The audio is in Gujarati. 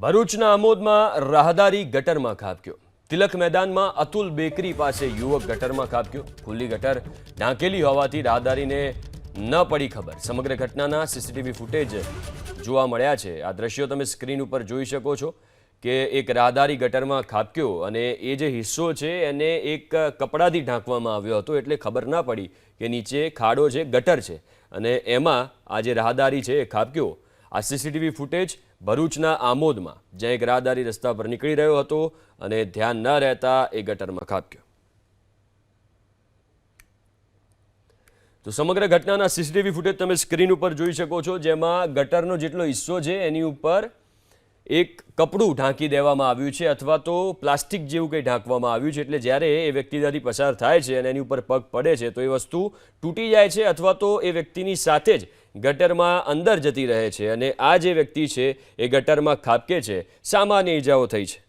ભરૂચના આમોદમાં રાહદારી ગટરમાં ખાબક્યો। તિલક મેદાનમાં અતુલ બેકરી પાસે યુવક ગટરમાં ખાબક્યો। ખુલ્લી ગટર ઢાંકેલી હોવાથી રાહદારીને ન પડી ખબર। સમગ્ર ઘટનાના સીસીટીવી ફૂટેજ જોવા મળ્યા છે। આ દ્રશ્યો તમે સ્ક્રીન ઉપર જોઈ શકો છો કે એક રાહદારી ગટરમાં ખાબક્યો અને એ જે હિસ્સો છે એને એક કપડાથી ઢાંકવામાં આવ્યો હતો, એટલે ખબર ના પડી કે નીચે ખાડો છે, ગટર છે અને એમાં આ જે રાહદારી છે એ ખાબક્યો। આ સીસીટીવી ફૂટેજ ભરૂચના આમોદમાં, જ્યાં એક રાહદારી રસ્તા પર નીકળી રહ્યો હતો અને ધ્યાન ન રહેતા એ ગટરમાં ખાબક્યો। તો સમગ્ર ઘટનાના સીસીટીવી ફૂટેજ તમે સ્ક્રીન ઉપર જોઈ શકો છો, જેમાં ગટરનો જેટલો હિસ્સો છે એની ઉપર એક કપડું ઢાંકી દેવામાં આવ્યું છે અથવા તો પ્લાસ્ટિક જેવું કંઈ ઢાંકવામાં આવ્યું છે, એટલે જ્યારે એ વ્યક્તિ ત્યાંથી પસાર થાય છે અને એની ઉપર પગ પડે છે તો એ વસ્તુ તૂટી જાય છે અથવા તો એ વ્યક્તિની સાથે જ ગટરમાં અંદર જતી રહે છે અને આ જે વ્યક્તિ છે એ ગટરમાં ખાબકે છે। સામાન્ય ઈજાઓ થઈ છે।